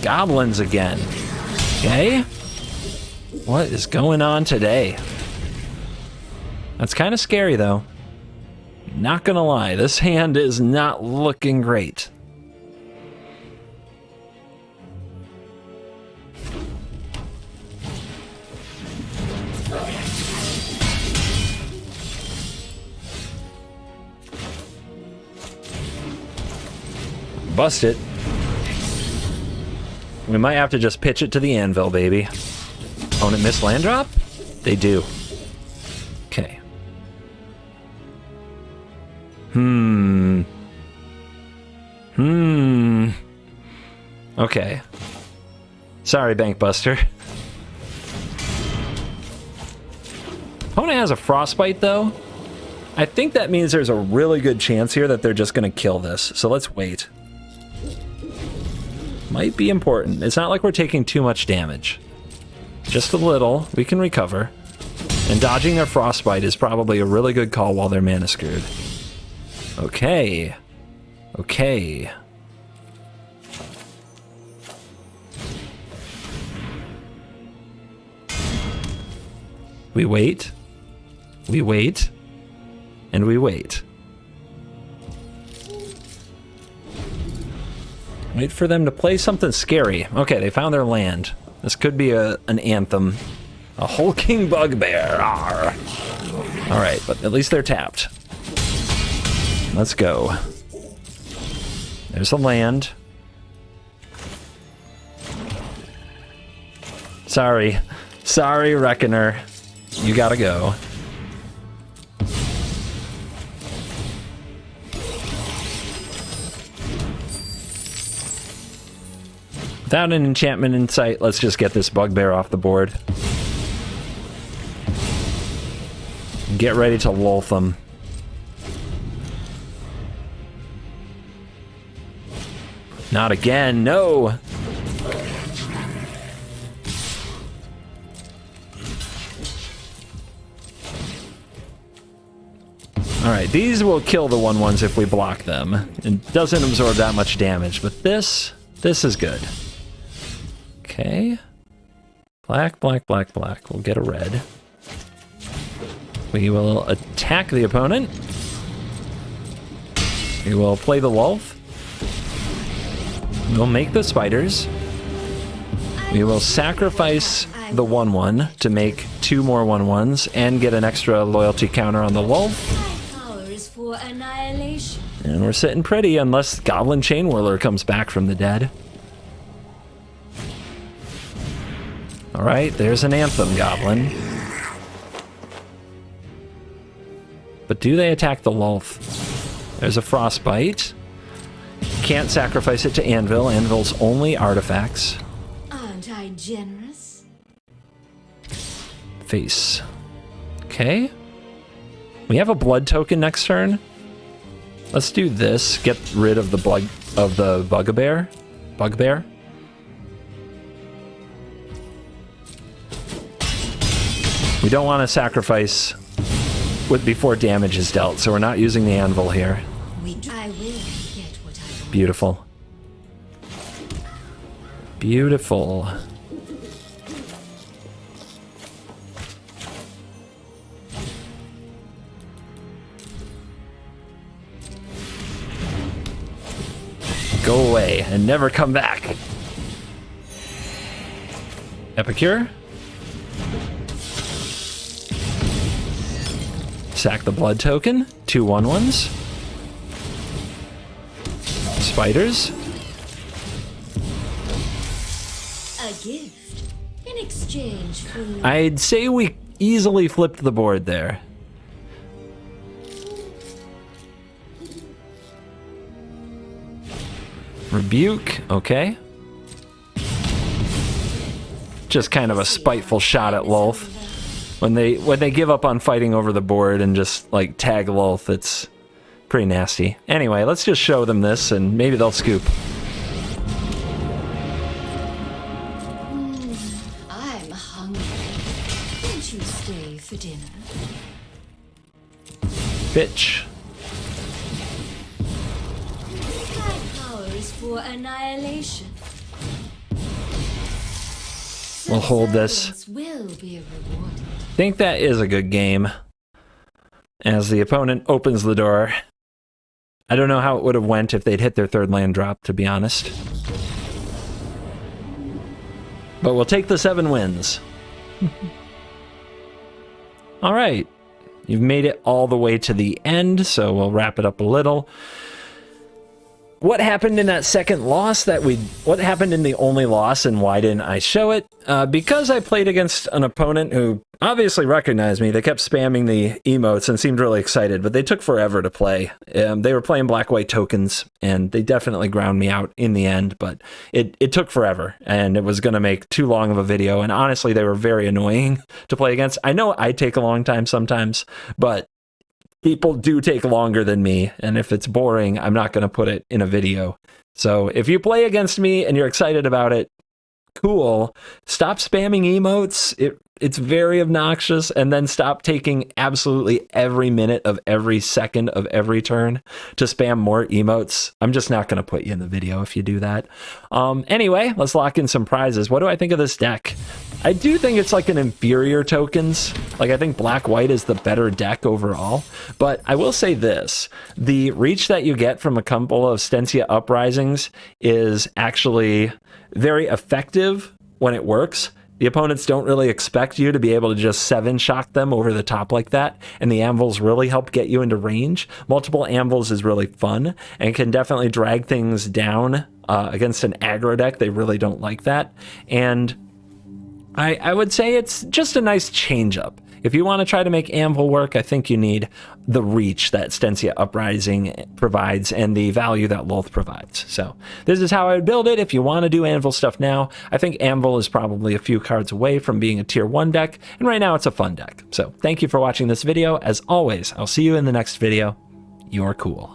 Speaker 1: Goblins again. Okay. What is going on today? That's kind of scary, though. Not gonna lie, this hand is not looking great. Bust it. We might have to just pitch it to the Anvil, baby. Opponent miss land drop? They do. Okay. Okay. Sorry, Bankbuster. Opponent has a Frostbite, though. I think that means there's a really good chance here that they're just going to kill this. So let's wait. Might be important. It's not like we're taking too much damage. Just a little. We can recover. And dodging their Frostbite is probably a really good call while they're mana screwed. Okay. Okay. We wait. We wait. And we wait. Wait for them to play something scary. Okay, they found their land. This could be an anthem. A hulking bugbear. Arr. All right, but at least they're tapped. Let's go. There's a land. Sorry. Sorry, Reckoner. You gotta go. Without an enchantment in sight, let's just get this bugbear off the board. Get ready to lulth them. Not again, no! Alright, these will kill the 1/1s if we block them. It doesn't absorb that much damage, but this is good. Okay. Black, black, black, black. We'll get a red. We will attack the opponent. We will play the Lulth. We'll make the spiders. We will sacrifice the 1/1 to make 2 more 1/1s and get an extra loyalty counter on the Lulth. And we're sitting pretty unless Goblin Chain Whirler comes back from the dead. Alright, there's an Anthem Goblin. But do they attack the Lolth? There's a Frostbite. Can't sacrifice it to Anvil. Anvil's only artifacts.
Speaker 2: Aren't I generous?
Speaker 1: Face. Okay. We have a blood token next turn. Let's do this. Get rid of the bugbear. Bugbear. We don't want to sacrifice before damage is dealt, so we're not using the anvil here.
Speaker 2: I will get what I want.
Speaker 1: Beautiful. Beautiful. Go away and never come back. Epicure. Sack the blood token. 2 1/1s. Spiders.
Speaker 2: A gift in exchange for love.
Speaker 1: I'd say we easily flipped the board there. Rebuke, okay. Just kind of a spiteful shot at Lolth. When they give up on fighting over the board and just like tag Lolth, it's pretty nasty. Anyway, let's just show them this and maybe they'll scoop.
Speaker 2: I'm hungry. Won't you stay for dinner?
Speaker 1: Bitch.
Speaker 2: My power is for annihilation.
Speaker 1: We'll hold this.
Speaker 2: Silence will be rewarded.
Speaker 1: Think that is a good game. As the opponent opens the door. I don't know how it would have went if they'd hit their 3rd land drop, to be honest. But we'll take the 7 wins. All right. You've made it all the way to the end, so we'll wrap it up a little. What happened in that second loss what happened in the only loss and why didn't I show it? Because I played against an opponent who obviously recognized me. They kept spamming the emotes and seemed really excited, but they took forever to play. They were playing black-white tokens, and they definitely ground me out in the end, but it took forever, and it was going to make too long of a video, and honestly, they were very annoying to play against. I know I take a long time sometimes, but people do take longer than me, and if it's boring, I'm not going to put it in a video. So if you play against me and you're excited about it, cool. Stop spamming emotes. It's very obnoxious, and then stop taking absolutely every minute of every second of every turn to spam more emotes. I'm just not going to put you in the video if you do that. Anyway, let's lock in some prizes. What do I think of this deck? I do think it's like an inferior tokens. Like, I think black-white is the better deck overall. But I will say this. The reach that you get from a couple of Stensia Uprisings is actually very effective when it works. The opponents don't really expect you to be able to just 7-shock them over the top like that, and the anvils really help get you into range. Multiple anvils is really fun and can definitely drag things down against an aggro deck. They really don't like that. And I would say it's just a nice change-up. If you want to try to make anvil work, I think you need the reach that Stensia Uprising provides and the value that Lolth provides. So this is how I would build it. If you want to do anvil stuff now, I think anvil is probably a few cards away from being a tier 1 deck, and right now it's a fun deck. So thank you for watching this video. As always, I'll see you in the next video. You're cool.